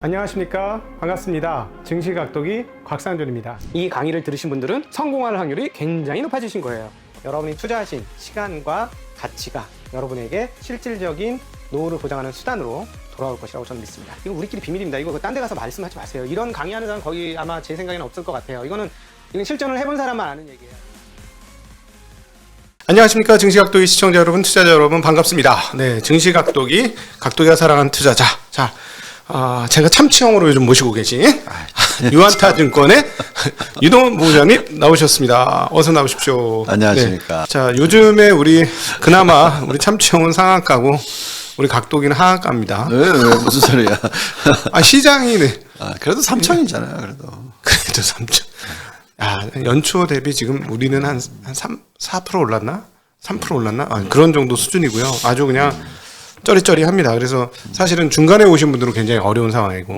안녕하십니까, 반갑습니다. 증시각도기 곽상준입니다. 이 강의를 들으신 분들은 성공할 확률이 굉장히 높아지신 거예요. 여러분이 투자하신 시간과 가치가 여러분에게 실질적인 노후를 보장하는 수단으로 돌아올 것이라고 저는 믿습니다. 이거 우리끼리 비밀입니다. 이거 딴 데 가서 말씀하지 마세요. 이런 강의하는 사람 거기 아마 제 생각에는 없을 것 같아요. 이건 실전을 해본 사람만 아는 얘기예요. 안녕하십니까, 증시각도기 시청자 여러분, 투자자 여러분, 반갑습니다. 네, 증시각도기, 각도기가 사랑하는 투자자. 자, 제가 참치형으로 요즘 모시고 계신 유한타증권의 유동훈 부부장님 나오셨습니다. 어서 나오십시오. 안녕하십니까. 네. 자, 요즘에 그나마 우리 참치형은 상한가고 우리 각도기는 하한가입니다. 왜 무슨 소리야? 시장이 네. 그래도 3천이잖아요. 그래도 3천. 연초 대비 지금 우리는 한 4% 올랐나? 3% 올랐나? 그런 정도 수준이고요. 아주 그냥 쩌리쩌리합니다. 그래서 사실은 중간에 오신 분들은 굉장히 어려운 상황이고,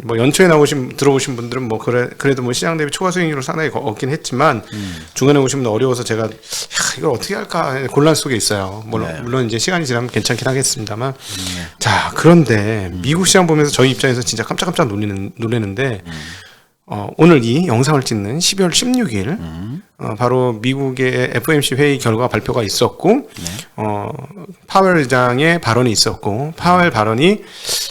뭐 연초에 들어오신 분들은 뭐 그래도 뭐 시장 대비 초과 수익률은 상당히 없긴 했지만, 중간에 오신 분들 어려워서 제가 이걸 어떻게 할까 곤란 속에 있어요. 물론 이제 시간이 지나면 괜찮긴 하겠습니다만. 자, 그런데 미국 시장 보면서 저희 입장에서 진짜 깜짝깜짝 놀라는데, 오늘 이 영상을 찍는 12월 16일, 바로 미국의 FOMC 회의 결과 발표가 있었고, 파웰 의장의 발언이 있었고, 파웰 발언이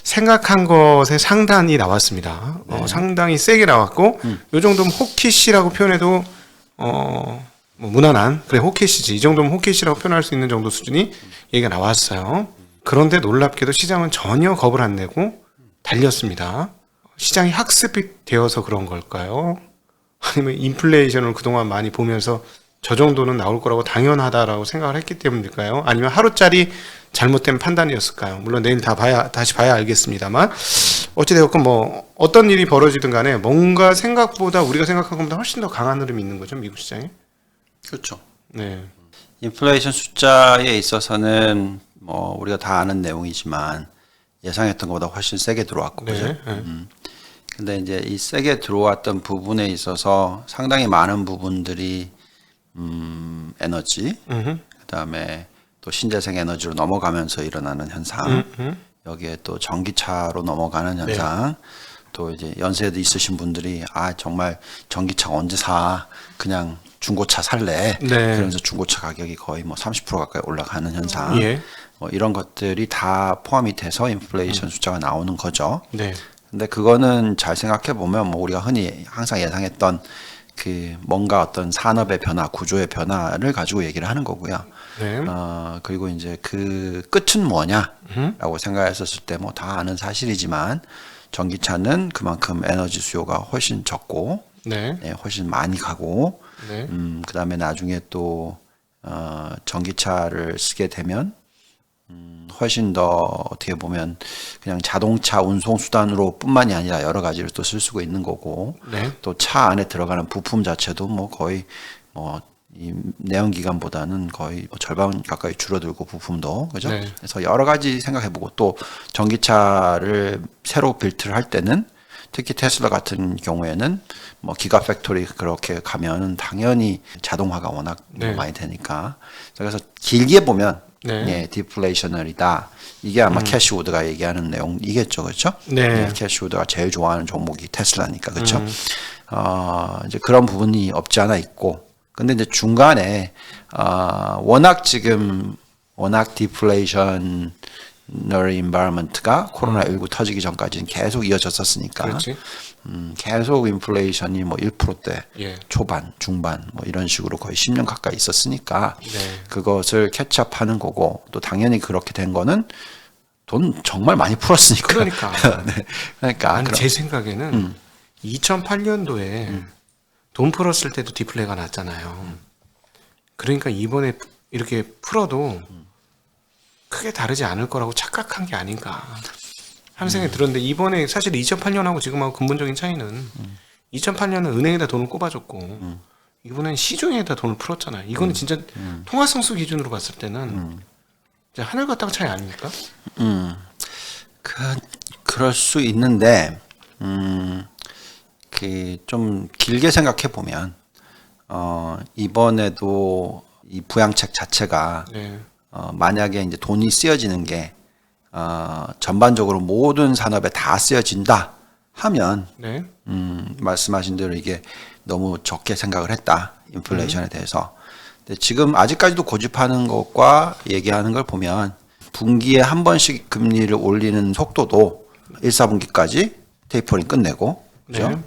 생각한 것의 상단이 나왔습니다. 상당히 세게 나왔고, 요 정도면 호키시라고 표현해도, 뭐 무난한, 그래, 호키시지. 이 정도면 호키시라고 표현할 수 있는 정도 수준이 얘기가 나왔어요. 그런데 놀랍게도 시장은 전혀 겁을 안 내고 달렸습니다. 시장이 학습이 되어서 그런 걸까요? 아니면 인플레이션을 그동안 많이 보면서 저 정도는 나올 거라고 당연하다라고 생각을 했기 때문일까요? 아니면 하루짜리 잘못된 판단이었을까요? 물론 내일 다시 봐야 알겠습니다만, 어찌되었건 뭐 어떤 일이 벌어지든 간에 뭔가 생각보다 우리가 생각한 것보다 훨씬 더 강한 흐름이 있는 거죠, 미국 시장에. 그렇죠. 네. 인플레이션 숫자에 있어서는 뭐 우리가 다 아는 내용이지만 예상했던 것보다 훨씬 세게 들어왔고, 네. 그죠? 근데 이제 이 세게 들어왔던 부분에 있어서 상당히 많은 부분들이 에너지, 그다음에 또 신재생 에너지로 넘어가면서 일어나는 현상, 여기에 또 전기차로 넘어가는 현상, 또 이제 연세도 있으신 분들이 정말 전기차 언제 사? 그냥 중고차 살래? 그러면서 중고차 가격이 거의 뭐 30% 가까이 올라가는 현상, 뭐 이런 것들이 다 포함이 돼서 인플레이션 숫자가 나오는 거죠. 근데 그거는 잘 생각해 보면 뭐 우리가 흔히 항상 예상했던 그 뭔가 어떤 산업의 변화, 구조의 변화를 가지고 얘기를 하는 거고요. 그리고 이제 그 끝은 뭐냐라고 생각했었을 때 뭐 다 아는 사실이지만 전기차는 그만큼 에너지 수요가 훨씬 적고, 훨씬 많이 가고, 그다음에 나중에 또 전기차를 쓰게 되면 훨씬 더 어떻게 보면 그냥 자동차 운송 수단으로 뿐만이 아니라 여러 가지를 또 쓸 수가 있는 거고, 또 차 안에 들어가는 부품 자체도 뭐 거의 뭐 이 내연기관보다는 거의 뭐 절반 가까이 줄어들고, 부품도, 그죠? 그래서 여러 가지 생각해보고, 또 전기차를 새로 빌트를 할 때는 특히 테슬라 같은 경우에는 뭐 기가 팩토리 그렇게 가면은 당연히 자동화가 워낙 많이 되니까, 그래서 길게 보면 디플레이셔널이다. 이게 아마 캐시우드가 얘기하는 내용이겠죠, 그렇죠? 캐시우드가 제일 좋아하는 종목이 테슬라니까, 그렇죠? 이제 그런 부분이 없지 않아 있고, 근데 이제 중간에 워낙 디플레이셔널 인바이러먼트가 코로나19 터지기 전까지는 계속 이어졌었으니까, 계속 인플레이션이 뭐 1%대 초반, 중반 뭐 이런 식으로 거의 10년 가까이 있었으니까, 그것을 캐치업하는 거고, 또 당연히 그렇게 된 거는 돈 정말 많이 풀었으니까. 그러니까 제 생각에는 2008년도에 돈 풀었을 때도 디플레가 났잖아요. 그러니까 이번에 이렇게 풀어도 크게 다르지 않을 거라고 착각한 게 아닌가 하는 생각이 들었는데, 이번에 사실 2008년하고 지금하고 근본적인 차이는 2008년은 은행에다 돈을 꼽아줬고, 이번엔 시중에다 돈을 풀었잖아요. 이거는 진짜 통화성수 기준으로 봤을 때는 하늘과 땅 차이 아닙니까? 그럴 수 있는데, 좀 길게 생각해 보면, 이번에도 이 부양책 자체가 만약에 이제 돈이 쓰여지는 게 전반적으로 모든 산업에 다 쓰여진다 하면 네. 말씀하신 대로 이게 너무 적게 생각을 했다. 인플레이션에 대해서. 근데 지금 아직까지도 고집하는 것과 얘기하는 걸 보면 분기에 한 번씩 금리를 올리는 속도도 1, 4분기까지 테이퍼링 끝내고 그죠? 네.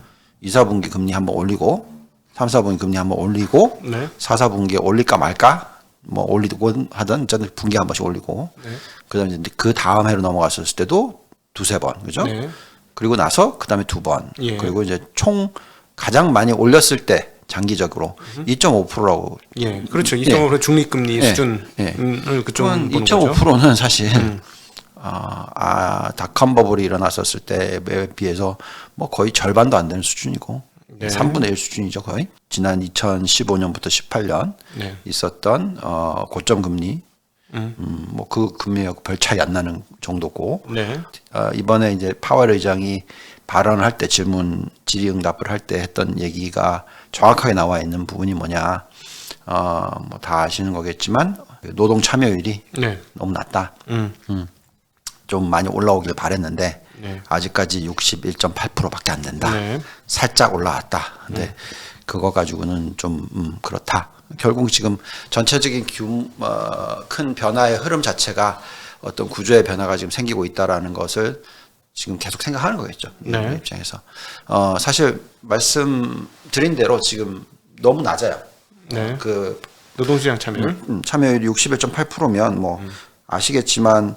2, 4분기 금리 한번 올리고 3, 4분기 금리 한번 올리고 네. 4, 4분기에 올릴까 말까 뭐 올리고 하든 어쨌든 분기에 한 번씩 올리고 네. 그다음에 이제 그 다음 해로 넘어갔을 때도 두세 번 그죠? 네. 그리고 나서 그다음에 두 번. 예. 그리고 이제 총 가장 많이 올렸을 때 장기적으로 2.5%라고. 예, 그렇죠. 2.5% 중립금리 예. 수준을 예. 그쪽 보는 거죠. 2.5%는 사실 닷컴 버블이 일어났었을 때에 비해서 뭐 거의 절반도 안 되는 수준이고 네. 3분의 1 수준이죠 거의. 지난 2015년부터 18년 네. 있었던 고점 금리 뭐 그 금리하고 별 차이 안 나는 정도고 네. 이번에 이제 파월 의장이 발언을 할 때 질의응답을 할 때 했던 얘기가 정확하게 나와 있는 부분이 뭐냐, 뭐 다 아시는 거겠지만 노동 참여율이 네. 너무 낮다. 음. 좀 많이 올라오길 바랬는데 네. 아직까지 61.8%밖에 안 된다. 네. 살짝 올라왔다. 근데 그거 가지고는 좀 그렇다. 결국 지금 전체적인 큰 변화의 흐름 자체가 어떤 구조의 변화가 지금 생기고 있다라는 것을 지금 계속 생각하는 거겠죠. 네. 이 입장에서 사실 말씀드린 대로 지금 너무 낮아요. 네. 그 노동시장 참여율. 참여율이 61.8%면 뭐 아시겠지만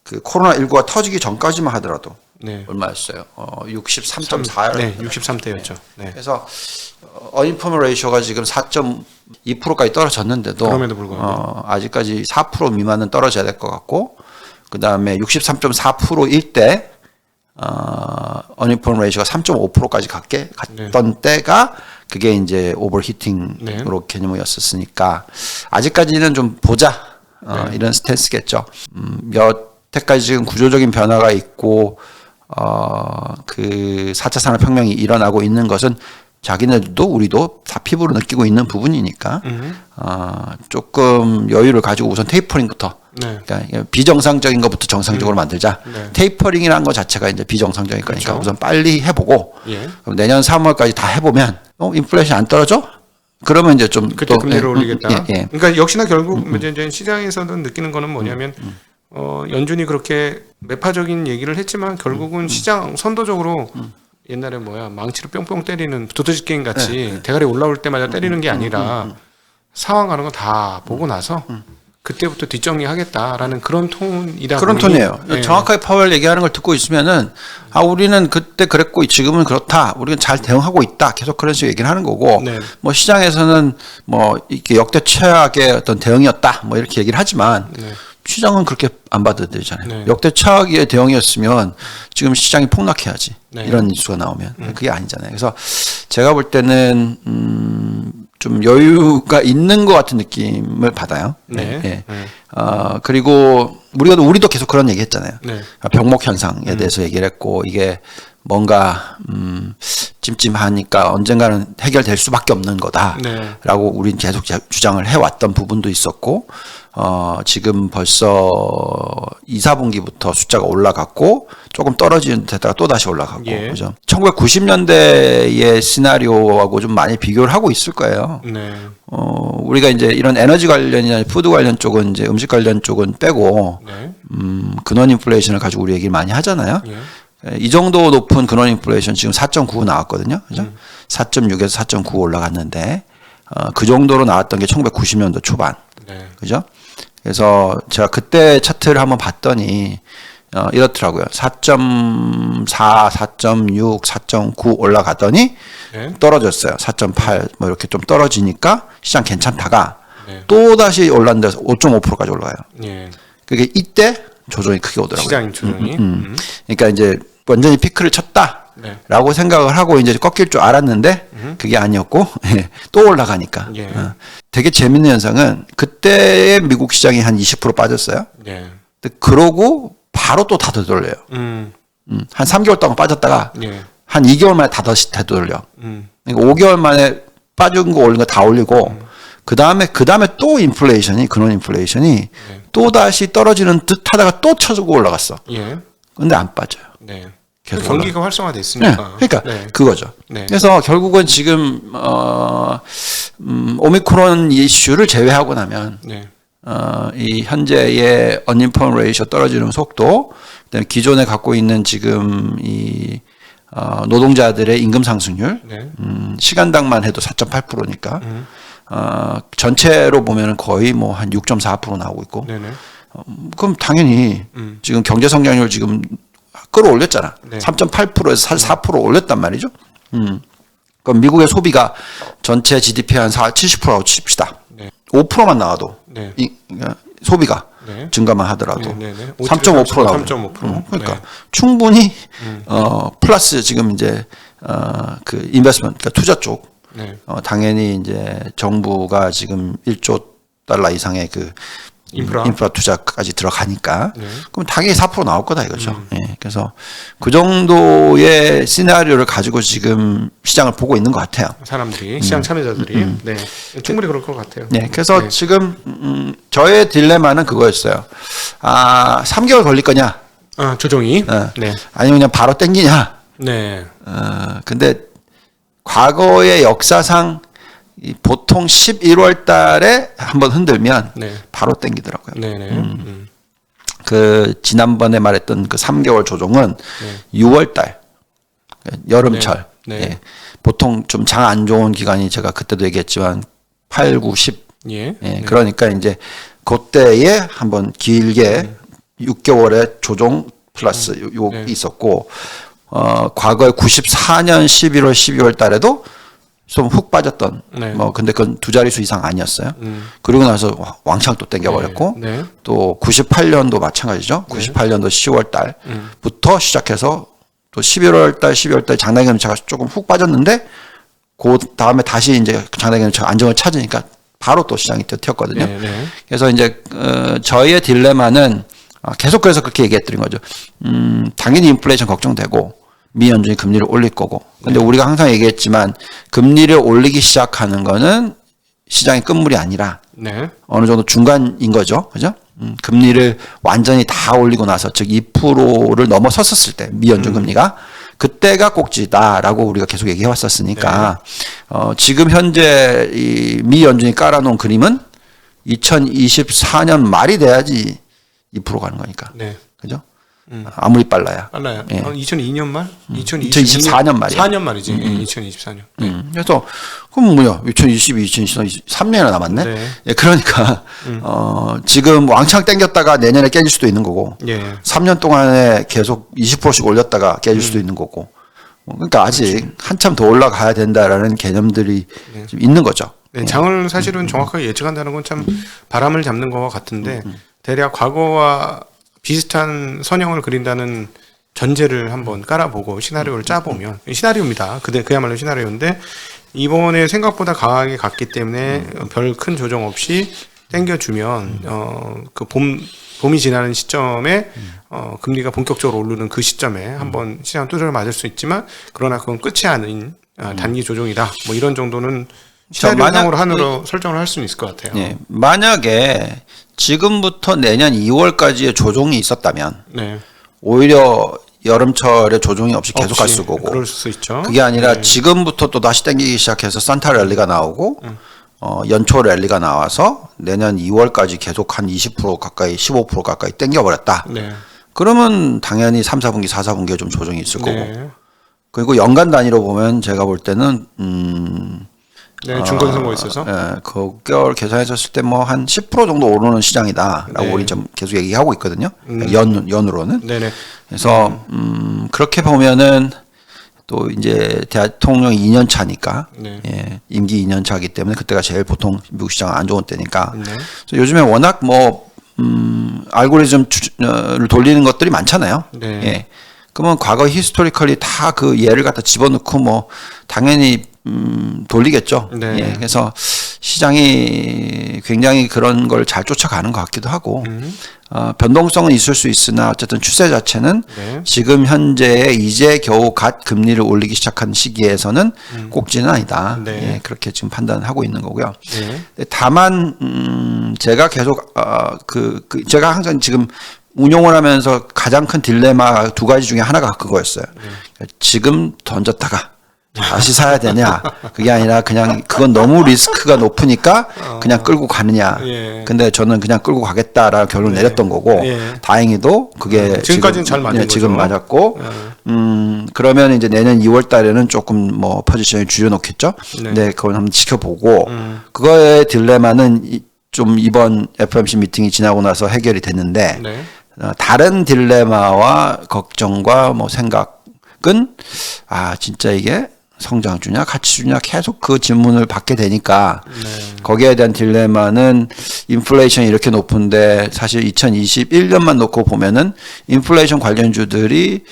그 코로나 19가 터지기 전까지만 하더라도 네. 얼마였어요? 63.4였. 네, 63대였죠. 네. 그래서 어인포먼 레이쇼가 지금 4.2%까지 떨어졌는데도 그럼에도 불구하고. 아직까지 4% 미만은 떨어져야 될 것 같고 그다음에 63.4%일 때 어인포먼 레이쇼가 3.5%까지 갔던 때가 그게 이제 오버히팅으로 개념이었었으니까 아직까지는 좀 보자 이런 스탠스겠죠. 여태까지 지금 구조적인 변화가 있고 그 4차 산업혁명이 일어나고 있는 것은 자기네들도 우리도 다 피부로 느끼고 있는 부분이니까 조금 여유를 가지고 우선 테이퍼링부터 네. 그러니까 비정상적인 것부터 정상적으로 만들자. 네. 테이퍼링이라는 것 자체가 이제 비정상적인 거니까 그렇죠. 우선 빨리 해보고 예. 그럼 내년 3월까지 다 해보면 인플레이션 안 떨어져? 그러면 이제 좀 그때 또, 금리를 올리겠다. 예. 그러니까 역시나 결국 이제 시장에서도 느끼는 거는 뭐냐면 연준이 그렇게 매파적인 얘기를 했지만 결국은 시장 선도적으로 옛날에 망치로 뿅뿅 때리는 두더지 게임 같이 대가리 올라올 때마다 때리는 게 아니라 상황 가는 거 다 보고 나서 그때부터 뒷정리하겠다라는 그런 톤이다. 그런 보니, 톤이에요. 예. 정확하게 파월 얘기하는 걸 듣고 있으면은 우리는 그때 그랬고 지금은 그렇다. 우리는 잘 대응하고 있다. 계속 그런 식으로 얘기를 하는 거고 네. 뭐 시장에서는 뭐 이렇게 역대 최악의 어떤 대응이었다. 뭐 이렇게 얘기를 하지만 네. 시장은 그렇게 안 받아들이잖아요. 네. 역대 최악의 대응이었으면 지금 시장이 폭락해야지. 네. 이런 뉴스가 나오면 그게 아니잖아요. 그래서 제가 볼 때는 좀 여유가 있는 것 같은 느낌을 받아요. 네. 예. 그리고 우리도 계속 그런 얘기 했잖아요. 네. 병목 현상에 대해서 얘기를 했고 이게 뭔가 찜찜하니까 언젠가는 해결될 수밖에 없는 거다라고 네. 우린 계속 주장을 해왔던 부분도 있었고 지금 벌써 2, 4분기부터 숫자가 올라갔고 조금 떨어지는 데다가 또 다시 올라갔고 예. 그죠? 1990년대의 시나리오하고 좀 많이 비교를 하고 있을 거예요. 네. 우리가 이제 이런 에너지 관련이나 푸드 관련 쪽은 이제 음식 관련 쪽은 빼고 네. 근원 인플레이션을 가지고 우리 얘기 많이 하잖아요. 예. 이 정도 높은 근원 인플레이션 지금 4.9 나왔거든요. 그죠? 4.6에서 4.9 올라갔는데 그 정도로 나왔던 게 1990년도 초반. 네. 그죠? 그래서 제가 그때 차트를 한번 봤더니 이렇더라고요. 4.4, 4.6, 4.9 올라가더니 네. 떨어졌어요. 4.8 뭐 이렇게 좀 떨어지니까 시장 괜찮다가 네. 또 다시 올랐는데 5.5%까지 올라가요. 예. 그게 이때 조정이 크게 오더라고요. 시장 조정이. 그러니까 이제 완전히 피크를 쳤다라고 네. 생각을 하고 이제 꺾일 줄 알았는데 그게 아니었고 또 올라가니까. 예. 되게 재밌는 현상은 그때의 미국 시장이 한 20% 빠졌어요. 예. 근데 그러고 바로 또 다 되돌려요. 한 3개월 동안 빠졌다가 예. 한 2개월 만에 다 다시 되돌려. 음. 그러니까 5개월 만에 빠진 거 올린 거 다 올리고 그 다음에 또 인플레이션이 근원 인플레이션이 또 또 다시 떨어지는 듯하다가 또 쳐주고 올라갔어. 예. 근데 안 빠져요. 네. 계속 경기가 활성화됐으니까. 네. 그러니까 네. 그거죠. 네. 그래서 결국은 지금 오미크론 이슈를 제외하고 나면 네. 이 현재의 언임펀 레이셔 떨어지는 속도, 그다음에 기존에 갖고 있는 지금 이 노동자들의 임금 상승률, 네. 시간당만 해도 4.8%니까 전체로 보면은 거의 뭐 한 6.4% 나오고 있고, 네네. 그럼 당연히 지금 경제 성장률 지금 끌어올렸잖아. 네. 3.8%에서 4% 올렸단 말이죠. 그럼 미국의 소비가 전체 GDP 한 70%라고 칩시다. 네. 5%만 나와도 네. 소비가 네. 증가만 하더라도 네, 네, 네. 3.5% 나오고. 3.5%. 그러니까 네. 충분히 플러스 지금 이제 그 인베스트먼트, 그러니까 투자 쪽 네. 당연히 이제 정부가 지금 1조 달러 이상의 그 인프라 투자까지 들어가니까 네. 그럼 당연히 4% 나올 거다 이거죠. 예. 그래서 그 정도의 시나리오를 가지고 지금 시장을 보고 있는 것 같아요. 사람들이 시장 참여자들이 네. 충분히 그럴 것 같아요. 네. 그래서 네. 지금 저의 딜레마는 그거였어요. 3개월 걸릴 거냐? 조정이. 네. 아니면 그냥 바로 땡기냐? 네. 근데 과거의 역사상 보통 11월 달에 한번 흔들면 네. 바로 땡기더라고요. 네네. 그 지난번에 말했던 그 3개월 조정은 6월 달 여름철. 네. 네. 예. 보통 좀 장 안 좋은 기간이 제가 그때도 얘기했지만 8, 9, 10. 예. 예. 네. 그러니까 이제 그때에 한번 길게 6개월의 조정 플러스 요 네. 있었고 과거에 94년 11월 12월 달에도 좀 훅 빠졌던 네. 뭐 근데 그건 두 자릿수 이상 아니었어요. 그리고 나서 왕창 또 땡겨버렸고 네. 네. 또 98년도 마찬가지죠. 98년도 10월 달부터 시작해서 또 11월 달 12월 달 장단기 금리차가 조금 훅 빠졌는데 그 다음에 다시 이제 장단기 금리차가 안정을 찾으니까 바로 또 시장이 튀었거든요. 네. 네. 그래서 이제 저희의 딜레마는 계속 그래서 그렇게 얘기했드린 거죠. 당연히 인플레이션 걱정되고 미 연준이 금리를 올릴 거고. 근데 우리가 항상 얘기했지만 금리를 올리기 시작하는 거는 시장의 끝물이 아니라 네. 어느 정도 중간인 거죠. 그죠? 금리를 완전히 다 올리고 나서 즉 2%를 넘어섰을 때 미 연준 금리가 그때가 꼭지다라고 우리가 계속 얘기해 왔었으니까 지금 현재 이 미 연준이 깔아놓은 그림은 2024년 말이 돼야지 2% 가는 거니까. 네. 그죠? 아무리 빨라야. 빨라요. 예. 2002년 말? 2024년 말이야. 4년 말이지. 2024년. 그래서 그럼 뭐야? 2022, 2023년이나 남았네. 네. 예, 그러니까 지금 왕창 땡겼다가 내년에 깨질 수도 있는 거고. 예. 3년 동안에 계속 20%씩 올렸다가 깨질 수도 있는 거고. 그러니까 아직 한참 더 올라가야 된다라는 개념들이 좀 있는 거죠. 네, 장을 사실은 정확하게 예측한다는 건 참 바람을 잡는 것과 같은데 대략 과거와 비슷한 선형을 그린다는 전제를 한번 깔아보고 시나리오를 짜보면 시나리오입니다. 그야말로 시나리오인데 이번에 생각보다 강하게 갔기 때문에 별 큰 조정 없이 땡겨주면 그 봄이 지나는 시점에 금리가 본격적으로 오르는 그 시점에 한번 시장 두드려 맞을 수 있지만 그러나 그건 끝이 아닌 단기 조정이다. 뭐 이런 정도는 시나리오상으로 하늘로 설정을 할 수는 있을 것 같아요. 예, 만약에 지금부터 내년 2월까지의 조정이 있었다면 네. 오히려 여름철에 조정이 없이 계속 갈 수 거고 그럴 수 있죠. 그게 아니라 네. 지금부터 또 다시 땡기기 시작해서 산타 랠리가 나오고 연초 랠리가 나와서 내년 2월까지 계속 한 20% 가까이 15% 가까이 땡겨버렸다. 네. 그러면 당연히 3, 4분기, 4, 4분기에 좀 조정이 있을 거고 네. 그리고 연간 단위로 보면 제가 볼 때는 네, 중간 선거 있어서. 예, 그걸 계산했었을 때 뭐 한 10% 정도 오르는 시장이다라고 네. 우리 좀 계속 얘기하고 있거든요. 연으로는. 네네. 그래서 그렇게 보면은 또 이제 대통령 2년 차니까 네. 예, 임기 2년 차이기 때문에 그때가 제일 보통 미국 시장은 안 좋은 때니까. 네. 그래서 요즘에 워낙 뭐 알고리즘을 돌리는 것들이 많잖아요. 네. 예. 그러면 과거 히스토리컬리 다 그 예를 갖다 집어넣고 뭐 당연히 돌리겠죠. 네. 예, 그래서 시장이 굉장히 그런 걸 잘 쫓아가는 것 같기도 하고 변동성은 있을 수 있으나 어쨌든 추세 자체는 네. 지금 현재 이제 겨우 갓 금리를 올리기 시작한 시기에서는 꼭지는 아니다. 네. 예, 그렇게 지금 판단하고 있는 거고요. 네. 다만 제가 계속 제가 항상 지금 운용을 하면서 가장 큰 딜레마 두 가지 중에 하나가 그거였어요. 지금 던졌다가 다시 사야 되냐? 그게 아니라 그냥 그건 너무 리스크가 높으니까 그냥 끌고 가느냐. 예. 근데 저는 그냥 끌고 가겠다라는 결론을 내렸던 거고 예. 다행히도 그게 지금까지는 잘 맞는 거죠. 지금 맞았고 그러면 이제 내년 2월 달에는 조금 뭐 포지션을 줄여놓겠죠. 네. 근데 그건 한번 지켜보고 그거의 딜레마는 좀 이번 FOMC 미팅이 지나고 나서 해결이 됐는데 네. 다른 딜레마와 걱정과 뭐 생각은 진짜 이게 성장주냐 가치주냐 계속 그 질문을 받게 되니까 거기에 대한 딜레마는 인플레이션이 이렇게 높은데 사실 2021년만 놓고 보면은 인플레이션 관련주들이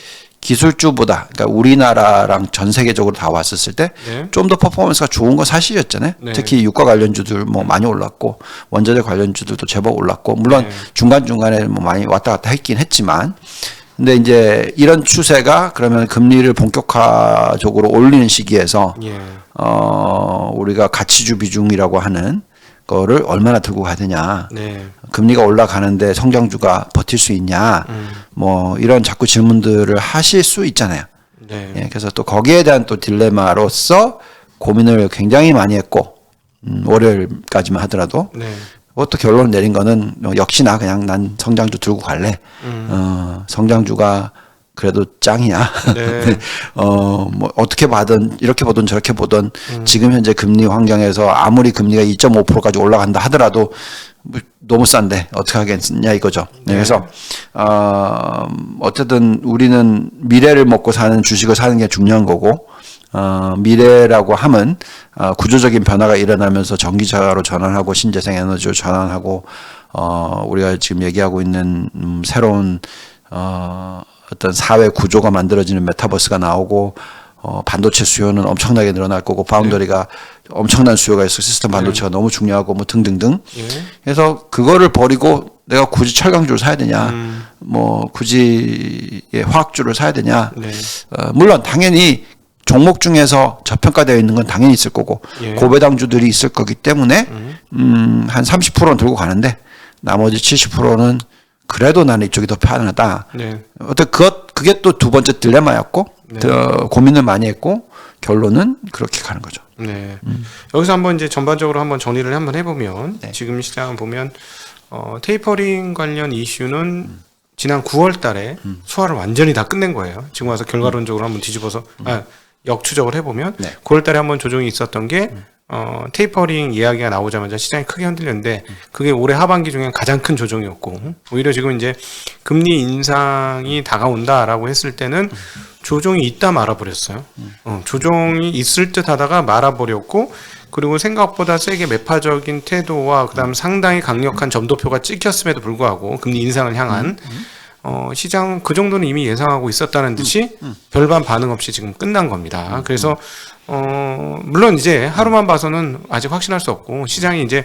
기술주보다 그러니까 우리나라랑 전 세계적으로 다 왔었을 때 좀 더 퍼포먼스가 좋은 건 사실이었잖아요. 네. 특히 유가 관련주들 뭐 많이 올랐고 원자재 관련주들도 제법 올랐고 물론 네. 중간중간에 뭐 많이 왔다 갔다 했긴 했지만 근데 이제 이런 추세가 그러면 금리를 본격화적으로 올리는 시기에서 예. 우리가 가치주 비중이라고 하는 거를 얼마나 들고 가야 되냐. 네. 금리가 올라가는데 성장주가 버틸 수 있냐. 뭐 이런 자꾸 질문들을 하실 수 있잖아요. 네. 예, 그래서 또 거기에 대한 또 딜레마로서 고민을 굉장히 많이 했고 월요일까지만 하더라도 네. 또 결론 내린 거는 역시나 그냥 난 성장주 들고 갈래. 성장주가 그래도 짱이야. 네. 뭐 어떻게 봐든 이렇게 보든 저렇게 보든 지금 현재 금리 환경에서 아무리 금리가 2.5%까지 올라간다 하더라도 뭐 너무 싼데 어떻게 하겠냐 이거죠. 네. 그래서 어쨌든 우리는 미래를 먹고 사는 주식을 사는 게 중요한 거고 미래라고 함은 구조적인 변화가 일어나면서 전기차로 전환하고 신재생 에너지로 전환하고 우리가 지금 얘기하고 있는 새로운 어떤 사회 구조가 만들어지는 메타버스가 나오고 반도체 수요는 엄청나게 늘어날 거고 파운더리가 엄청난 수요가 있어 시스템 반도체가 너무 중요하고 뭐 등등등. 그래서 그거를 버리고 내가 굳이 철강주를 사야 되냐, 뭐 굳이 화학주를 사야 되냐. 네. 물론 당연히 종목 중에서 저평가되어 있는 건 당연히 있을 거고 고배당주들이 있을 거기 때문에 한 30%는 들고 가는데 나머지 70%는 그래도 나는 이쪽이 더 편하다. 네. 그게 또 두 번째 딜레마였고 고민을 많이 했고 결론은 그렇게 가는 거죠. 네. 여기서 한번 이제 전반적으로 한번 정리를 한번 해보면 지금 시장을 보면 테이퍼링 관련 이슈는 지난 9월달에 소화를 완전히 다 끝낸 거예요. 지금 와서 결과론적으로 한번 뒤집어서 역추적을 해보면 9월달에 한번 조정이 있었던 게 테이퍼링 이야기가 나오자마자 시장이 크게 흔들렸는데 그게 올해 하반기 중에 가장 큰 조정이었고 오히려 지금 이제 금리 인상이 다가온다라고 했을 때는 조정이 있다 말아버렸어요. 조정이 있을 듯 하다가 말아버렸고 그리고 생각보다 세게 매파적인 태도와 그다음 상당히 강력한 점도표가 찍혔음에도 불구하고 금리 인상을 향한 시장 그 정도는 이미 예상하고 있었다는 듯이 별반 반응 없이 지금 끝난 겁니다. 그래서 물론 이제 하루만 봐서는 아직 확신할 수 없고 시장이 이제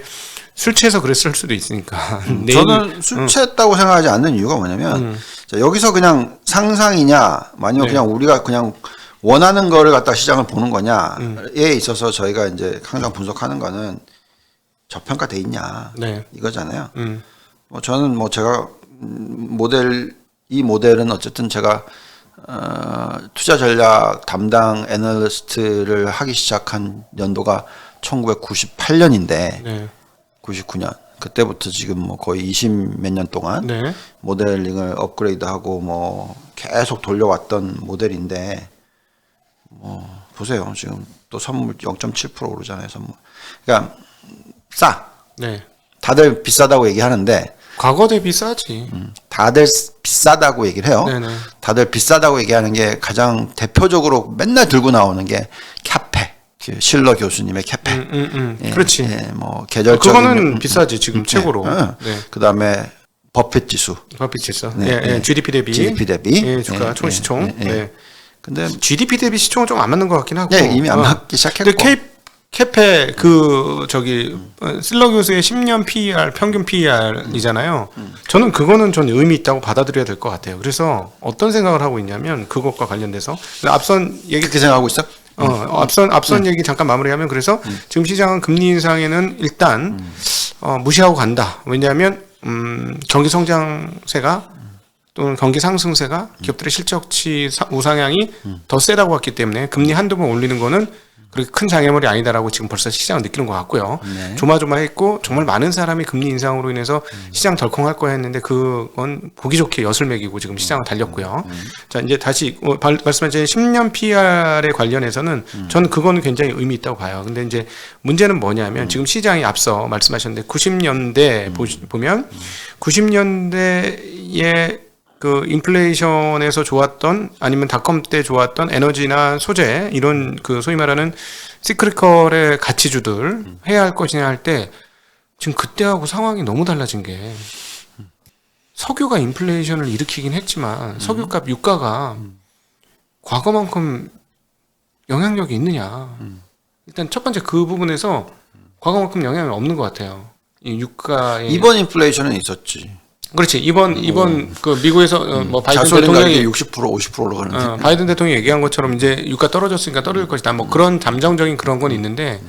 술 취해서 그랬을 수도 있으니까. 저는 술 취했다고 생각하지 않는 이유가 뭐냐면 자, 여기서 그냥 상상이냐 아니면 그냥 우리가 그냥 원하는 거를 갖다 시장을 보는 거냐에 있어서 저희가 이제 항상 분석하는 거는 저평가돼 있냐 이거잖아요. 뭐 저는 뭐 제가 이 모델은 어쨌든 제가 투자 전략 담당 애널리스트를 하기 시작한 연도가 1998년인데 99년 그때부터 지금 뭐 거의 20 몇 년 동안 모델링을 업그레이드하고 뭐 계속 돌려왔던 모델인데 뭐 보세요 지금 또 선물 0.7% 오르잖아요 선물. 그러니까 싸. 다들 비싸다고 얘기하는데. 과거 대비 싸지. 다들 비싸다고 얘기를 해요. 다들 비싸다고 얘기하는 게 가장 대표적으로 맨날 들고 나오는 게 캐페. 실러 교수님의 캐페. 그렇지. 뭐 계절적인 그거는 비싸지 지금 최고로. 그다음에 버핏 지수. GDP 대비. GDP 대비. 주가 총시총. 근데 GDP 대비 시총은 좀 안 맞는 것 같긴 하고. 네, 이미 안 맞기 시작했고. 근데 캐페 실러 교수의 10년 PER 평균 PER이잖아요. 저는 그거는 전 의미 있다고 받아들여야 될 것 같아요. 그래서 어떤 생각을 하고 있냐면 그것과 관련돼서 앞선 얘기 그렇게 생각하고 있어? 앞선 얘기 잠깐 마무리하면 그래서 지금 시장은 금리 인상에는 일단 무시하고 간다. 왜냐하면 경기 성장세가 또는 경기 상승세가 기업들의 실적치 우상향이 더 세다고 봤기 때문에 금리 한두 번 올리는 거는 그렇게 큰 장애물이 아니다라고 지금 벌써 시장은 느끼는 것 같고요. 네. 조마조마했고 정말 많은 사람이 금리 인상으로 인해서 시장 덜컹할 거야 했는데 그건 보기 좋게 엿을 매기고 지금 시장을 달렸고요. 자 이제 다시 말씀하신 10년 PR에 관련해서는 저는 그거는 굉장히 의미 있다고 봐요. 근데 이제 문제는 뭐냐면 지금 시장이 앞서 말씀하셨는데 90년대 보면 90년대에 그 인플레이션에서 좋았던 아니면 닷컴 때 좋았던 에너지나 소재 이런 그 소위 말하는 시크리컬의 가치주들 해야 할 것이냐 할 때 지금 그때하고 상황이 너무 달라진 게 석유가 인플레이션을 일으키긴 했지만 석유값 유가가 과거만큼 영향력이 있느냐. 일단 첫 번째 그 부분에서 과거만큼 영향이 없는 것 같아요. 이 유가에 이번 인플레이션은 있었지. 그렇지. 이번 그 미국에서 뭐 바이든 자소리가 대통령이 60% 50% 올라가는데. 바이든 대통령이 얘기한 것처럼 이제 유가 떨어졌으니까 떨어질 것이다. 뭐 그런 잠정적인 그런 건 있는데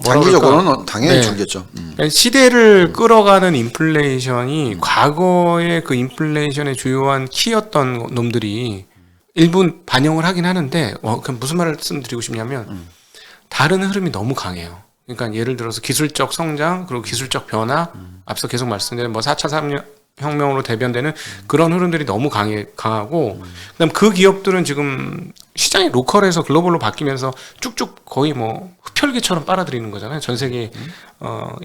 단기적으로는 당연히 네. 줄겠죠. 그러니까 시대를 끌어가는 인플레이션이 과거의 그 인플레이션의 주요한 키였던 놈들이 일부 반영을 하긴 하는데 그럼 무슨 말씀드리고 싶냐면 다른 흐름이 너무 강해요. 그러니까 예를 들어서 기술적 성장 그리고 기술적 변화 앞서 계속 말씀드린 뭐 4차 산업혁명으로 대변되는 그런 흐름들이 너무 강하고 그다음 그 기업들은 지금 시장이 로컬에서 글로벌로 바뀌면서 쭉쭉 거의 뭐 흡혈귀처럼 빨아들이는 거잖아요. 전 세계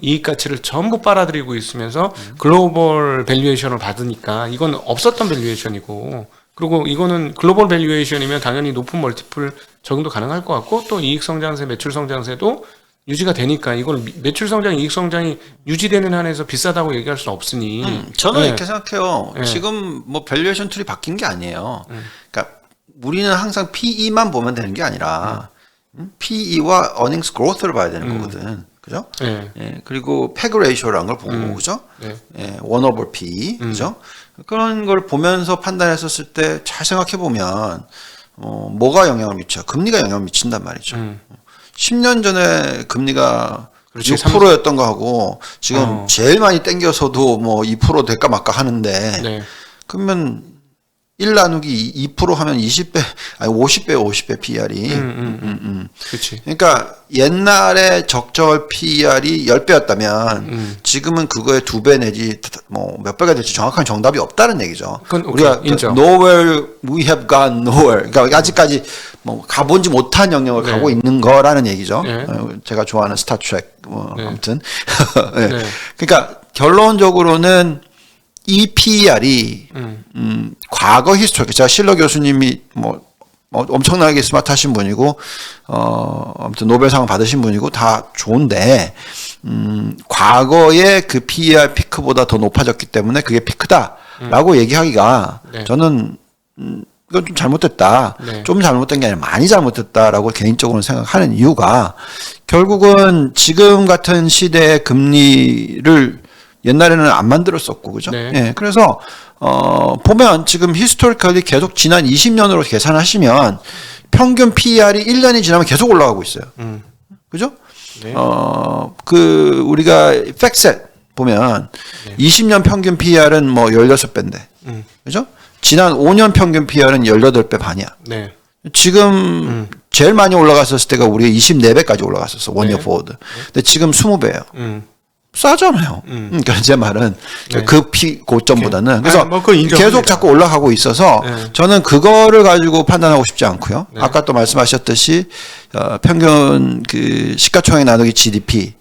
이익 가치를 전부 빨아들이고 있으면서 글로벌 밸류에이션을 받으니까 이건 없었던 밸류에이션이고 그리고 이거는 글로벌 밸류에이션이면 당연히 높은 멀티플 적용도 가능할 것 같고 또 이익 성장세, 매출 성장세도 유지가 되니까 이걸 매출 성장, 이익 성장이 유지되는 한에서 비싸다고 얘기할 수는 없으니. 저는 네. 이렇게 생각해요. 네. 지금 뭐 밸류에이션 툴이 바뀐 게 아니에요. 그러니까 우리는 항상 PE만 보면 되는 게 아니라 PE와 earnings growth를 봐야 되는 거거든. 그죠? 네. 예, 그리고 PEG ratio라는 걸 보고 그죠? 네. 예, 1 over P 그죠? 그런 걸 보면서 판단했었을 때 잘 생각해 보면 뭐가 영향을 미쳐? 금리가 영향을 미친단 말이죠. 10년 전에 금리가 그렇지, 6%였던 거 하고 지금 제일 많이 땡겨서도 뭐 2% 될까 말까 하는데 네. 그러면 1 나누기 2% 하면 20배 아니 50배 PER이 그렇지. 그러니까 옛날에 적절 PER이 10배였다면 지금은 그거의 2배 내지 뭐 몇 배가 될지 정확한 정답이 없다는 얘기죠. 그건 우리가 인정. nowhere we have gone nowhere. 그러니까 아직까지 뭐 가본지 못한 영역을 네. 가고 있는 거라는 얘기죠. 네. 제가 좋아하는 스타트랙 네. 아무튼 네. 네. 그러니까 결론적으로는 이 PER이 과거 히스토리 제가 실러 교수님이 뭐 엄청나게 스마트하신 분이고 아무튼 노벨상 받으신 분이고 다 좋은데 과거의 그 PER 피크보다 더 높아졌기 때문에 그게 피크다라고 얘기하기가 네. 저는 이건 좀 잘못됐다. 네. 좀 잘못된 게 아니라 많이 잘못됐다라고 개인적으로 생각하는 이유가 결국은 지금 같은 시대의 금리를 옛날에는 안 만들었었고, 그죠? 네. 예. 그래서, 보면 지금 히스토리컬리 계속 지난 20년으로 계산하시면 평균 PER이 1년이 지나면 계속 올라가고 있어요. 그죠? 네. 우리가 팩셋 보면 20년 평균 PER은 뭐 16배인데. 그죠? 지난 5년 평균 PER은 18배 반이야. 네. 지금 제일 많이 올라갔었을 때가 우리가 24배까지 올라갔었어. 원이어 포워드. 근데 지금 20배예요. 싸잖아요. 그러니까 제 말은 네. 그 고점보다는 그래서 뭐 그건 인정합니다. 계속 자꾸 올라가고 있어서 네. 저는 그거를 가지고 판단하고 싶지 않고요. 네. 아까 또 말씀하셨듯이 평균 그 시가총액 나누기 GDP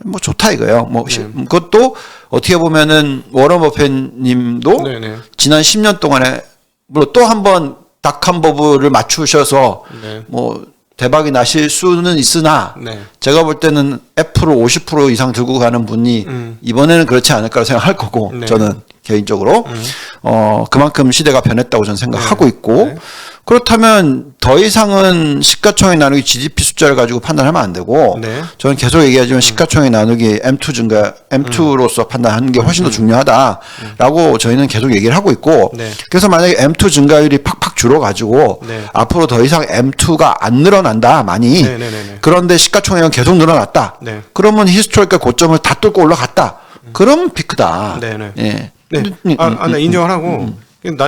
뭐 좋다 이거예요. 뭐 그것도 어떻게 보면은 워런 버핏님도 네, 네. 지난 10년 동안에 물론 또 한 번 닷컴 버블을 맞추셔서 네. 뭐 대박이 나실 수는 있으나 네. 제가 볼 때는 F로 50% 이상 들고 가는 분이 이번에는 그렇지 않을까라고 생각할 거고 네. 저는 개인적으로 그만큼 시대가 변했다고 저는 생각하고 있고 네. 그렇다면 더 이상은 시가총액 나누기 GDP 숫자를 가지고 판단하면 안 되고 네. 저는 계속 얘기하지만 시가총액 나누기 M2 증가 M2로서 판단하는 게 훨씬 더 중요하다라고 저희는 계속 얘기를 하고 있고 네. 그래서 만약에 M2 증가율이 팍팍 줄어가지고 네. 앞으로 더 이상 M2가 안 늘어난다 많이 네, 네, 네, 네. 그런데 시가총액은 계속 늘어났다. 네. 그러면 히스토리컬 고점을 다 뚫고 올라갔다. 그러면 피크다. 네, 네. 예. 네. 네, 인정을 하고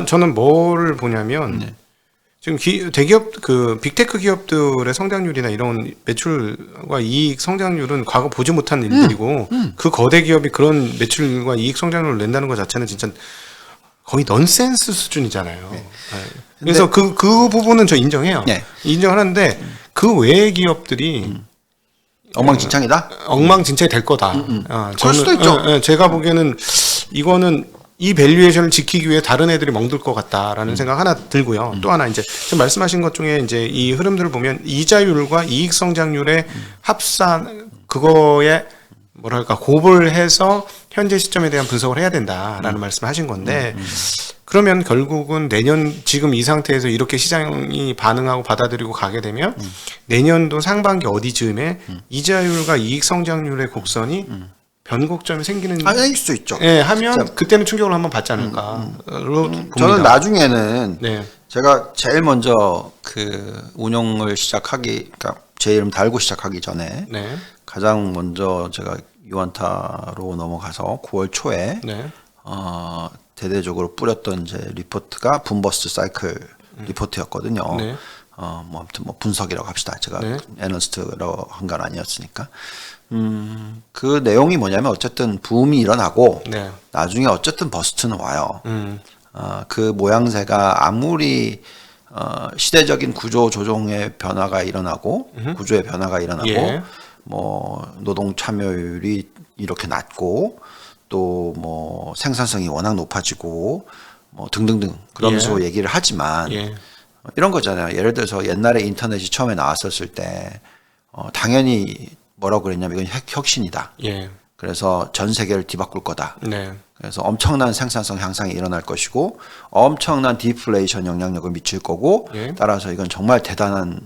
저는 뭘 보냐면 지금 대기업 그 빅테크 기업들의 성장률이나 이런 매출과 이익 성장률은 과거 보지 못한 일들이고 그 거대 기업이 그런 매출과 이익 성장률을 낸다는 것 자체는 진짜 거의 넌센스 수준이잖아요. 네. 그래서 그 부분은 저 인정해요. 네. 인정하는데 그 외의 기업들이 엉망진창이다. 엉망진창이 될 거다. 그럴 수도 있죠. 제가 보기에는 이거는 이 밸류에이션을 지키기 위해 다른 애들이 멍들 것 같다라는 생각 하나 들고요. 또 하나 이제 지금 말씀하신 것 중에 이제 이 흐름들을 보면 이자율과 이익 성장률의 합산 그거에 뭐랄까 곱을해서 현재 시점에 대한 분석을 해야 된다라는 말씀하신 건데 그러면 결국은 내년 지금 이 상태에서 이렇게 시장이 반응하고 받아들이고 가게 되면 내년도 상반기 어디쯤에 이자율과 이익 성장률의 곡선이 변곡점이 생기는 생길 수 있죠. 예, 하면 그때는 충격을 한번 받지 않을까로 봅니다. 저는 나중에는 네. 제가 제일 먼저 그 운용을 시작하기, 그러니까 제 이름 달고 시작하기 전에 네. 가장 먼저 제가 유안타로 넘어가서 9월 초에 네. 대대적으로 뿌렸던 이제 리포트가 붐버스트 사이클 리포트였거든요. 네. 뭐 아무튼 뭐 분석이라고 합시다. 제가 네. 애널리스트라고 한 건 아니었으니까. 그 내용이 뭐냐면 어쨌든 붐이 일어나고 네. 나중에 어쨌든 버스트는 와요. 그 모양새가 아무리 시대적인 구조 조정의 변화가 일어나고 구조의 변화가 일어나고 예. 뭐 노동 참여율이 이렇게 낮고 또 뭐 생산성이 워낙 높아지고 뭐 등등등 그러면서 예. 얘기를 하지만 예. 이런 거잖아요. 예를 들어서 옛날에 인터넷이 처음에 나왔었을 때 당연히 뭐라고 그랬냐면 이건 혁신이다. 예. 그래서 전 세계를 뒤바꿀 거다. 네. 그래서 엄청난 생산성 향상이 일어날 것이고 엄청난 디플레이션 영향력을 미칠 거고 예. 따라서 이건 정말 대단한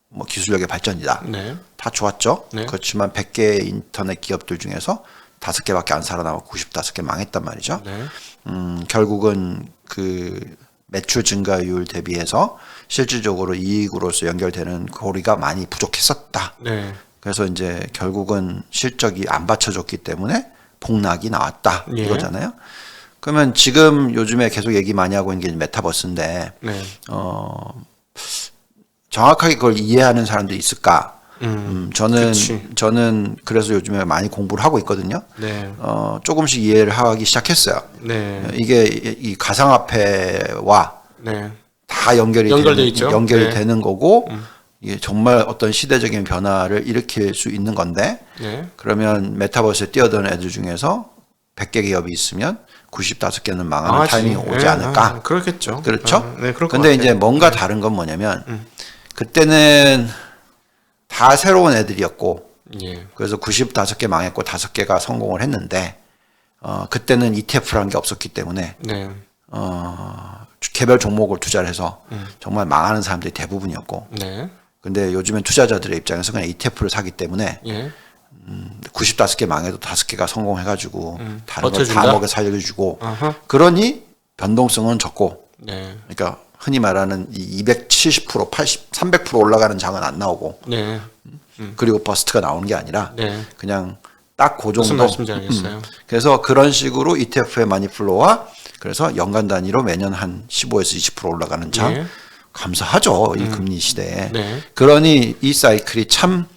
뭐 기술력의 발전이다. 네. 다 좋았죠. 네. 그렇지만 100개의 인터넷 기업들 중에서 5개밖에 안 살아남았고 95개 망했단 말이죠. 네. 결국은 그 매출 증가율 대비해서 실질적으로 이익으로서 연결되는 고리가 많이 부족했었다. 네. 그래서 이제 결국은 실적이 안 받쳐줬기 때문에 폭락이 나왔다. 예. 이거잖아요. 그러면 지금 요즘에 계속 얘기 많이 하고 있는 게 메타버스인데 네. 정확하게 그걸 이해하는 사람들이 있을까? 그치. 저는 그래서 요즘에 많이 공부를 하고 있거든요. 네. 조금씩 이해를 하기 시작했어요. 네. 이게 이 가상화폐와 네. 다 연결돼 있죠. 네. 되는 거고 이게 정말 어떤 시대적인 변화를 일으킬 수 있는 건데 네. 그러면 메타버스에 뛰어드는 애들 중에서 100개 기업이 있으면 95개는 망하는 망하지. 타이밍이 오지 네. 않을까? 그렇겠죠. 그렇죠? 네, 그럴 것 근데 같아요. 이제 뭔가 다른 건 뭐냐면 그때는 다 새로운 애들이었고 예. 그래서 95개 망했고 5개가 성공을 했는데 그때는 ETF라는 게 없었기 때문에 네. 개별 종목을 투자를 해서 정말 망하는 사람들이 대부분이었고 네. 근데 요즘엔 투자자들의 입장에서 그냥 ETF를 사기 때문에 예. 95개 망해도 5개가 성공해가지고 다른 걸 버텨준다? 다 먹여 살려주고 아하. 그러니 변동성은 적고 네. 그러니까 흔히 말하는 이 270%, 80, 300% 올라가는 장은 안 나오고 네. 그리고 버스트가 나오는 게 아니라 네. 그냥 딱 그 무슨 정도. 말씀인지 알겠어요. 그래서 그런 식으로 ETF의 마니 플로우와 그래서 연간 단위로 매년 한 15에서 20% 올라가는 장 예. 감사하죠. 이 금리 시대에. 네. 그러니 이 사이클이 참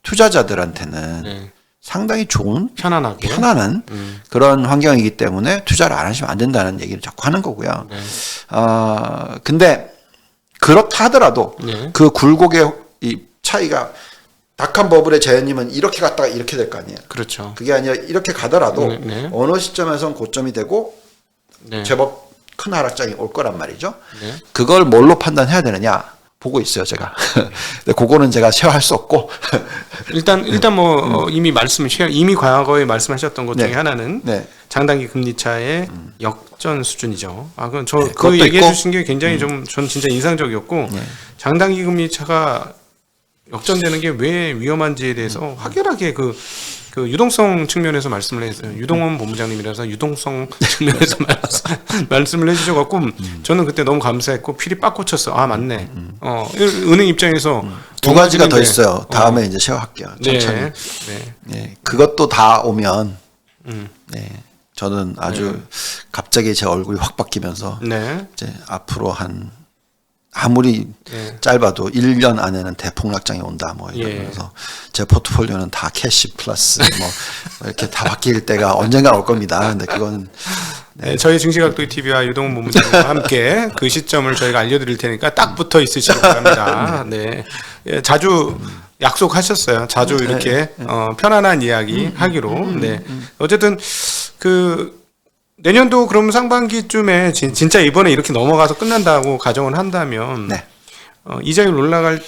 투자자들한테는 네. 상당히 좋은 편안하게. 편안한 그런 환경이기 때문에 투자를 안 하시면 안 된다는 얘기를 자꾸 하는 거고요. 네. 근데 그렇다 하더라도 네. 그 굴곡의 이 차이가 닥한 버블의 재현님은 이렇게 갔다가 이렇게 될 거 아니에요. 그렇죠. 그게 아니라 이렇게 가더라도 네, 네. 어느 시점에선 고점이 되고 네. 제법 큰 하락장이 올 거란 말이죠. 네. 그걸 뭘로 판단해야 되느냐 보고 있어요, 제가. 근데 그거는 제가 쉐어할 수 없고. 일단 이미 과거에 말씀하셨던 것 중에 네. 하나는 네. 장단기 금리차의 역전 수준이죠. 그건 저 그 그것도 얘기해 있고. 주신 게 굉장히 전 진짜 인상적이었고 장단기 금리차가 역전되는 게 왜 위험한지에 대해서 확연하게 그 유동성 측면에서 말씀을 했어요. 유동원 본부장님이라서 유동성 측면에서 말씀을 해주셔갖고 저는 그때 너무 감사했고 필이 빡 꽂혔어. 맞네. 은행 입장에서 두 가지가 더 있어요. 다음에 이제 쉐어할게요. 천천히. 네. 그것도 다 오면 네. 저는 아주 갑자기 제 얼굴이 확 바뀌면서 이제 앞으로 아무리 짧아도 1년 안에는 대폭락장이 온다 뭐 이러면서 제 포트폴리오는 다 캐시 플러스 뭐 이렇게 다 바뀔 때가 언젠가 올 겁니다. 근데 그거는 저희 증시각도기 TV와 유동훈 본부장님과 함께 그 시점을 저희가 알려드릴 테니까 딱 붙어 있으시기 바랍니다. 네, 자주 약속하셨어요. 자주 이렇게 편안한 이야기 하기로. 네, 어쨌든 내년도 그럼 상반기쯤에 진짜 이번에 이렇게 넘어가서 끝난다고 가정을 한다면 이자율 올라가는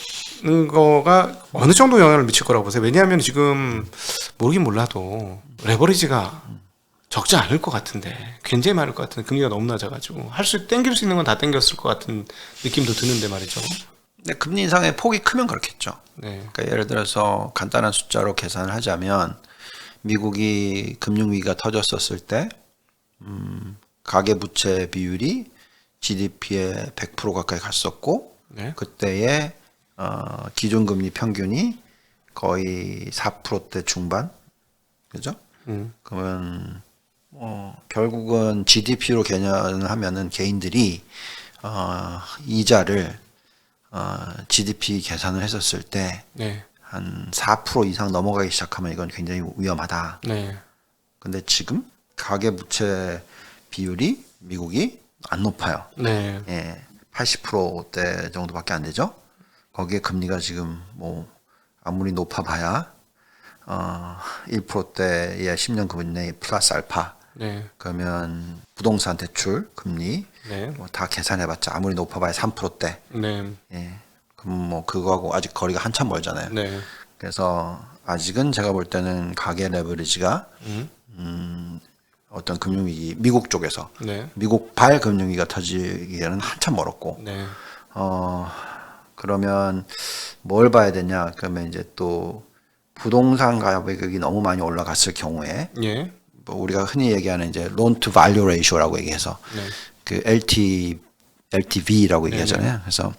거가 어느 정도 영향을 미칠 거라고 보세요? 왜냐하면 지금 모르긴 몰라도 레버리지가 적지 않을 것 같은데 굉장히 많을 것 같은데 금리가 너무 낮아가지고 땡길 수 있는 건 다 땡겼을 것 같은 느낌도 드는데 말이죠. 네, 금리 인상의 폭이 크면 그렇겠죠. 네. 그러니까 예를 들어서 간단한 숫자로 계산을 하자면 미국이 금융위기가 터졌었을 때 가계부채 비율이 GDP의 100% 가까이 갔었고 그때의 기준금리 평균이 거의 4%대 중반, 그죠? 그러면 결국은 GDP로 개념을 하면은 개인들이 이자를 GDP 계산을 했었을 때 한 4% 이상 넘어가기 시작하면 이건 굉장히 위험하다. 근데 지금 가계부채 비율이 미국이 안 높아요. 80%대 정도밖에 안 되죠. 거기에 금리가 지금 뭐 아무리 높아봐야 1%대의 10년 금리 플러스 알파. 그러면 부동산 대출 금리 뭐 다 계산해봤자 아무리 높아봐야 3%대. 그럼 뭐 그거하고 아직 거리가 한참 멀잖아요. 그래서 아직은 제가 볼 때는 가계 레버리지가 어떤 금융위기 미국 쪽에서 미국발 금융위기가 터지기에는 한참 멀었고 그러면 뭘 봐야 되냐? 그러면 이제 또 부동산 가격이 너무 많이 올라갔을 경우에 뭐 우리가 흔히 얘기하는 이제 loan to value ratio라고 얘기해서 그 LTV라고 얘기하잖아요. 그래서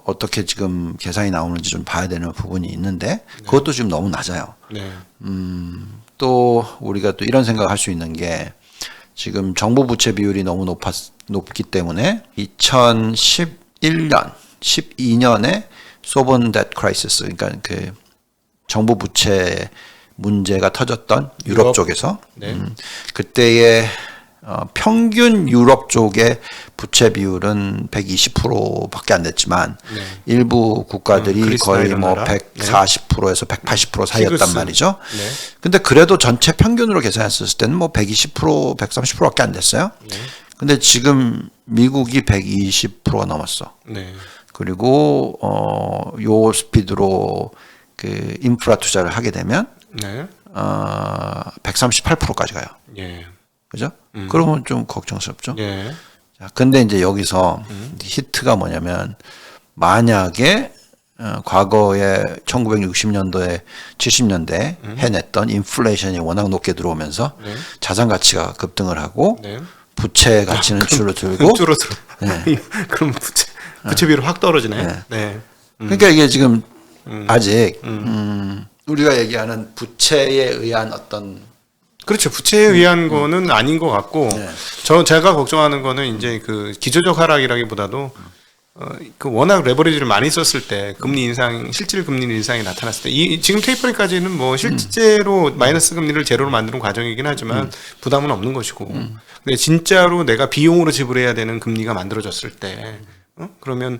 어떻게 지금 계산이 나오는지 좀 봐야 되는 부분이 있는데 그것도 지금 너무 낮아요. 또 우리가 또 이런 생각을 할 수 있는 게 지금 정부 부채 비율이 너무 높기 때문에 2011년, 12년에 sovereign debt crisis, 그러니까 그 정부 부채 문제가 터졌던 유럽 쪽에서 그때의 평균 유럽 쪽의 부채 비율은 120%밖에 안 됐지만 일부 국가들이 거의 뭐 140%에서 180% 사이였단 말이죠. 근데 그래도 전체 평균으로 계산했을 때는 뭐 120%, 130%밖에 안 됐어요. 근데 지금 미국이 120%가 넘었어. 그리고 요 스피드로 그 인프라 투자를 하게 되면 138%까지 가요. 그죠? 그러면 좀 걱정스럽죠. 자, 근데 이제 여기서 히트가 뭐냐면 만약에 과거에 1960년도에 70년대 해냈던 인플레이션이 워낙 높게 들어오면서 자산 가치가 급등을 하고 부채 가치는 줄어들고 그럼 부채 비율 확 떨어지네. 그러니까 이게 지금 아직 우리가 얘기하는 부채에 의한 어떤 그렇죠. 부채에 의한 거는 아닌 것 같고, 제가 걱정하는 거는 이제 그 기조적 하락이라기보다도, 그 워낙 레버리지를 많이 썼을 때, 실질 금리 인상이 나타났을 때, 지금 테이퍼링까지는 뭐 실제로 마이너스 금리를 제로로 만드는 과정이긴 하지만 부담은 없는 것이고, 근데 진짜로 내가 비용으로 지불해야 되는 금리가 만들어졌을 때, 그러면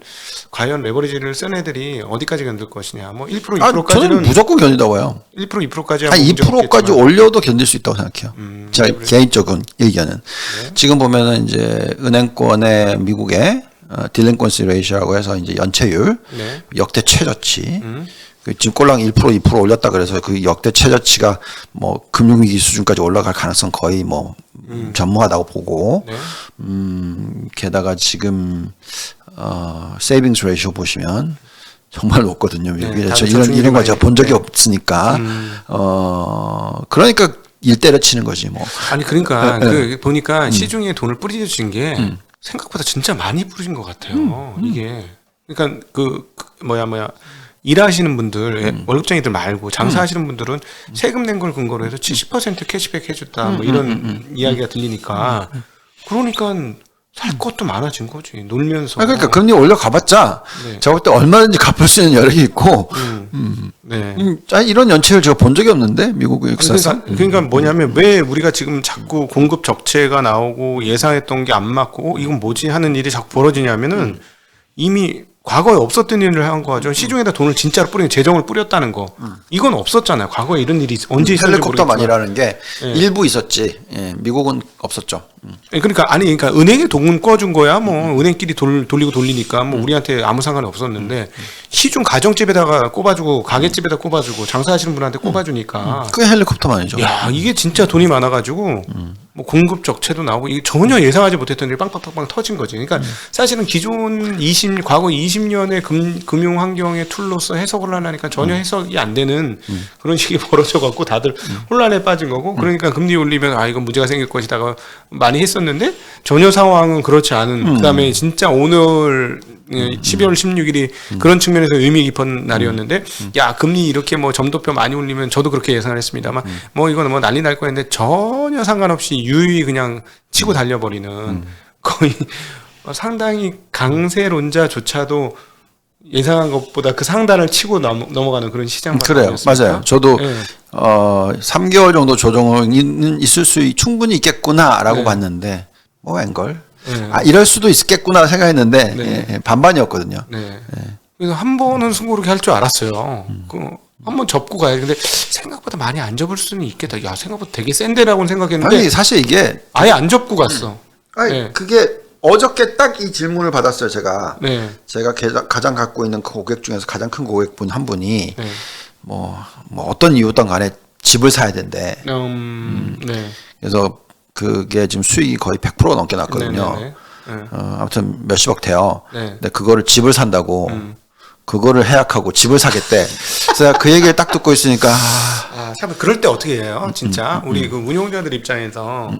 과연 레버리지를 쓴 애들이 어디까지 견딜 것이냐? 뭐 1%, 2%까지는 저는 무조건 견디다고 봐요. 1%, 2%까지 한 2%까지 올려도 견딜 수 있다고 생각해요. 제가 개인적인 의견은 지금 보면은 이제 은행권의 미국의 딜링컨시 레이시오라고 해서 이제 연체율 역대 최저치. 지금 꼴랑 1% 2% 올렸다 그래서 그 역대 최저치가 뭐 금융위기 수준까지 올라갈 가능성 거의 뭐 전무하다고 보고 네. 게다가 지금 세이빙스 레이쇼 보시면 정말 높거든요. 미국에. 네, 저 저축률이 이런 거 많이 제가 본 적이 네. 없으니까 그러니까 일 때려치는 거지 뭐. 아니 그러니까 그 보니까 시중에 돈을 뿌려주신 게 생각보다 진짜 많이 뿌린 것 같아요. 이게 그러니까 뭐야 일하시는 분들 월급쟁이들 말고 장사하시는 분들은 세금 낸 걸 근거로 해서 70% 캐시백 해줬다 뭐 이런 이야기가 들리니까 그러니까 살 것도 많아진 거지 놀면서. 그러니까 금리 올려가봤자 네. 제가 볼 때 얼마든지 갚을 수 있는 여력이 있고 네. 아니, 이런 연체를 제가 본 적이 없는데 미국의 역사상. 그러니까 뭐냐면 왜 우리가 지금 자꾸 공급 적체가 나오고 예상했던 게 안 맞고 이건 뭐지 하는 일이 자꾸 벌어지냐면은 이미 과거에 없었던 일을 한 거죠. 시중에다 돈을 진짜로 뿌리는 재정을 뿌렸다는 거. 이건 없었잖아요. 과거에 이런 일이 언제 있었는지 헬리콥터만이라는 게 일부 있었지. 예, 미국은 없었죠. 그러니까 은행에 돈 꿔준 거야. 뭐 은행끼리 돌리고 돌리니까 뭐 우리한테 아무 상관이 없었는데 시중 가정집에다가 꼽아주고 가게집에다 꼽아주고 장사하시는 분한테 꼽아주니까 그게 헬리콥터만이죠. 야 이게 진짜 돈이 많아가지고 뭐 공급 적체도 나오고 이게 전혀 예상하지 못했던 일이 빵빵빵빵 터진 거지. 그러니까 사실은 기존 과거 20년의 금융 환경의 툴로서 해석을 하려니까 전혀 해석이 안 되는 그런 식이 벌어져갖고 다들 혼란에 빠진 거고. 그러니까 금리 올리면 아 이건 문제가 생길 것이다가 많이 했었는데 전혀 상황은 그렇지 않은. 그다음에 진짜 오늘 12월 16일이 그런 측면에서 의미 깊은 날이었는데 야 금리 이렇게 뭐 점도표 많이 올리면 저도 그렇게 예상을 했습니다만 뭐 이거는 뭐 난리 날 거였는데 전혀 상관없이 유유히 그냥 치고 달려버리는 거의 상당히 강세론자조차도 예상한 것보다 그 상단을 치고 넘어가는 그런 시장 그래요. 맞아요. 저도 3개월 정도 조정은 있을 수 충분히 있겠구나라고 봤는데 뭐 웬걸. 이럴 수도 있겠구나 생각했는데 반반이었거든요. 네. 그래서 한 번은 승부를 할 줄 알았어요. 한번 접고 가야. 근데 생각보다 많이 안 접을 수는 있겠다. 야 생각보다 되게 센데라고는 생각했는데 아니 사실 이게 아예 안 접고 갔어. 아니 그게 어저께 딱 이 질문을 받았어요. 제가 제가 가장 갖고 있는 고객 중에서 가장 큰 고객분 한 분이 뭐 어떤 이유든 간에 집을 사야 된대. 그래서 그게 지금 수익이 거의 100% 넘게 났거든요. 아무튼 몇십억 돼요. 근데 그거를 집을 산다고 그거를 해약하고 집을 사겠대. 그래서 제가 그 얘기를 딱 듣고 있으니까 참 그럴 때 어떻게 해요? 진짜 우리 그 운용자들 입장에서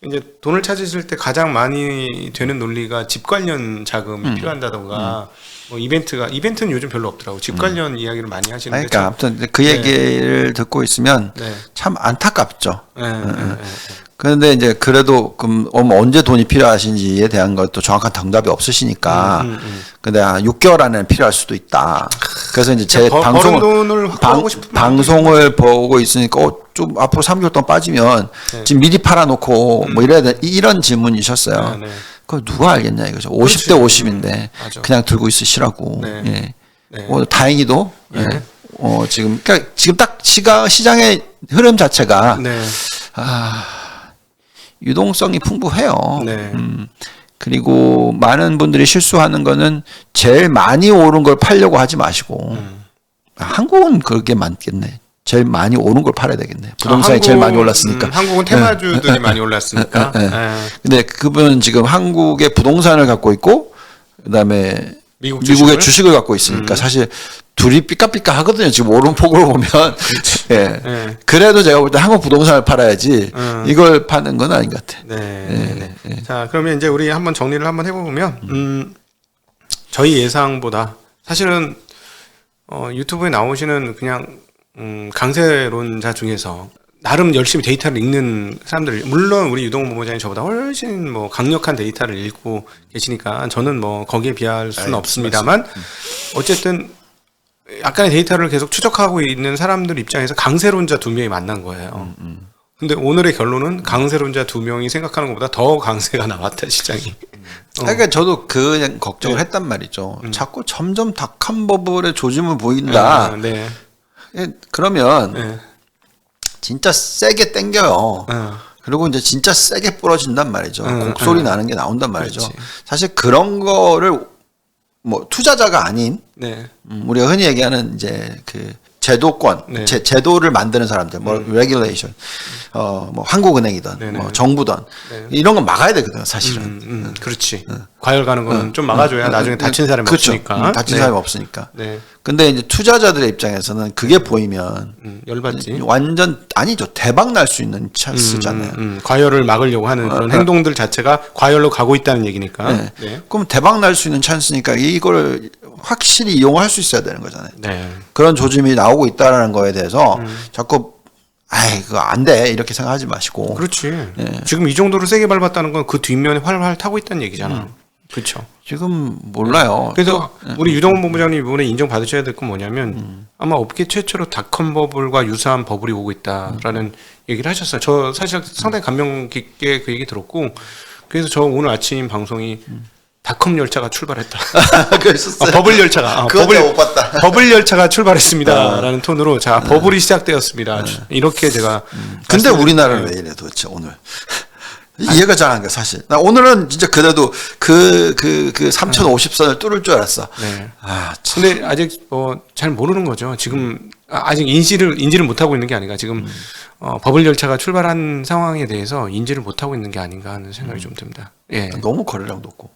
이제 돈을 찾으실 때 가장 많이 되는 논리가 집 관련 자금이 필요한다던가 뭐 이벤트는 요즘 별로 없더라고. 집 관련 이야기를 많이 하시는데. 그러니까 아무튼 그 얘기를 듣고 있으면 참 안타깝죠. 그런데 이제 그래도 그럼 언제 돈이 필요하신지에 대한 것도 정확한 정답이 없으시니까 근데 6개월 안에는 필요할 수도 있다. 그래서 이제 제 방송을 보고 있으니까 좀 앞으로 3개월 동안 빠지면 지금 미리 팔아놓고 뭐 이런 질문이셨어요. 그걸 누가 알겠냐 이거죠. 50대 50인데 맞아. 그냥 들고 있으시라고. 다행히도 지금 그러니까 지금 딱 시장의 흐름 자체가 유동성이 풍부해요. 그리고 많은 분들이 실수하는 거는 제일 많이 오른 걸 팔려고 하지 마시고 한국은 그게 많겠네. 제일 많이 오른 걸 팔아야 되겠네. 부동산이 제일 많이 올랐으니까. 한국은 테마주들이 많이 올랐으니까. 근데 그분은 지금 한국의 부동산을 갖고 있고 그다음에 미국의 주식을 갖고 있으니까 사실 둘이 삐까삐까 하거든요. 지금 오름폭으로 보면. 그래도 제가 볼 때 한국 부동산을 팔아야지 이걸 파는 건 아닌 것 같아. 자, 그러면 이제 우리 한번 정리를 한번 해보면 저희 예상보다 사실은 유튜브에 나오시는 그냥 강세론자 중에서 나름 열심히 데이터를 읽는 사람들, 물론 우리 유동훈 본부장이 저보다 훨씬 뭐 강력한 데이터를 읽고 계시니까 저는 뭐 거기에 비할 수는 없습니다만 어쨌든 약간의 데이터를 계속 추적하고 있는 사람들 입장에서 강세론자 2명이 만난 거예요. 근데 오늘의 결론은 강세론자 2명이 생각하는 것보다 더 강세가 나왔다 시장이. 그러니까 저도 그냥 걱정을 했단 말이죠. 자꾸 점점 닷컴 버블의 조짐을 보인다. 그러면 진짜 세게 땡겨요. 그리고 이제 진짜 세게 부러진단 말이죠. 곡소리 나는 게 나온단 말이죠. 사실 그런 거를 뭐 투자자가 아닌 네. 우리가 흔히 얘기하는 이제 그 제도권, 네. 제도를 만드는 사람들, 뭐 레귤레이션, 뭐 한국은행이든, 네네. 뭐 정부든 네. 이런 건 막아야 되거든, 사실은. 그렇지. 과열 가는 거는 좀 막아줘야 나중에 다친 사람이 그렇죠. 없으니까. 다친 네. 사람이 없으니까. 네. 근데 이제 투자자들의 입장에서는 그게 보이면 열받지. 완전 아니죠, 대박 날 수 있는 찬스잖아요. 과열을 막으려고 하는 그런 행동들 자체가 과열로 가고 있다는 얘기니까. 네. 네. 그럼 대박 날 수 있는 찬스니까 이걸 확실히 이용할 수 있어야 되는 거잖아요. 네. 그런 조짐이 나오고 있다라는 거에 대해서 자꾸 아이 그거 안 돼 이렇게 생각하지 마시고. 그렇지. 지금 이 정도로 세게 밟았다는 건 그 뒷면에 활활 타고 있다는 얘기잖아. 그렇죠. 지금 몰라요. 그래서 우리 유동훈 본부장님 이번에 인정받으셔야 될 건 뭐냐면 아마 업계 최초로 닷컴 버블과 유사한 버블이 오고 있다라는 얘기를 하셨어요. 저 사실 상당히 감명 깊게 그 얘기 들었고 그래서 저 오늘 아침 방송이 닷컴 열차가 출발했다. 그랬었어요. 버블 열차가 그건 못 봤다. 버블 열차가 출발했습니다라는 톤으로 자 버블이 시작되었습니다. 이렇게 제가 근데 우리나라는 왜 이래 도대체 오늘 이해가 잘 안 가 사실. 나 오늘은 진짜 그래도 그 3050선을 뚫을 줄 알았어. 네. 아, 참. 근데 아직 잘 모르는 거죠. 지금 아직 인지를 못 하고 있는 게 아닌가. 지금 버블 열차가 출발한 상황에 대해서 인지를 못 하고 있는 게 아닌가 하는 생각이 좀 듭니다. 예. 너무 거래량 높고.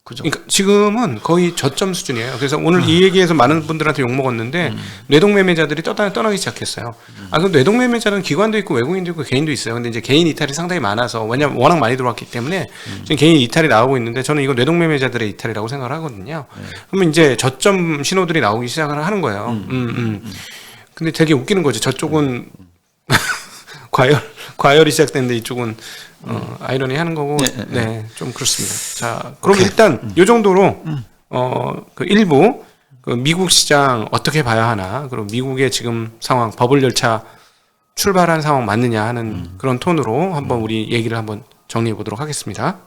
그죠? 그러니까 지금은 거의 저점 수준이에요. 그래서 오늘 이 얘기에서 많은 분들한테 욕 먹었는데 뇌동매매자들이 떠나기 시작했어요. 그럼 뇌동매매자는 기관도 있고 외국인도 있고 개인도 있어요. 근데 이제 개인 이탈이 상당히 많아서 왜냐면 워낙 많이 들어왔기 때문에 지금 개인 이탈이 나오고 있는데 저는 이거 뇌동매매자들의 이탈이라고 생각을 하거든요. 그러면 이제 저점 신호들이 나오기 시작을 하는 거예요. 근데 되게 웃기는 거지. 저쪽은 과열이 시작됐는데 이쪽은 아이러니 하는 거고 네, 좀 그렇습니다. 자, 그럼 일단 요 정도로 그 일부 그 미국 시장 어떻게 봐야 하나, 그리고 미국의 지금 상황, 버블 열차 출발한 상황 맞느냐 하는 그런 톤으로 한번 우리 얘기를 한번 정리해 보도록 하겠습니다.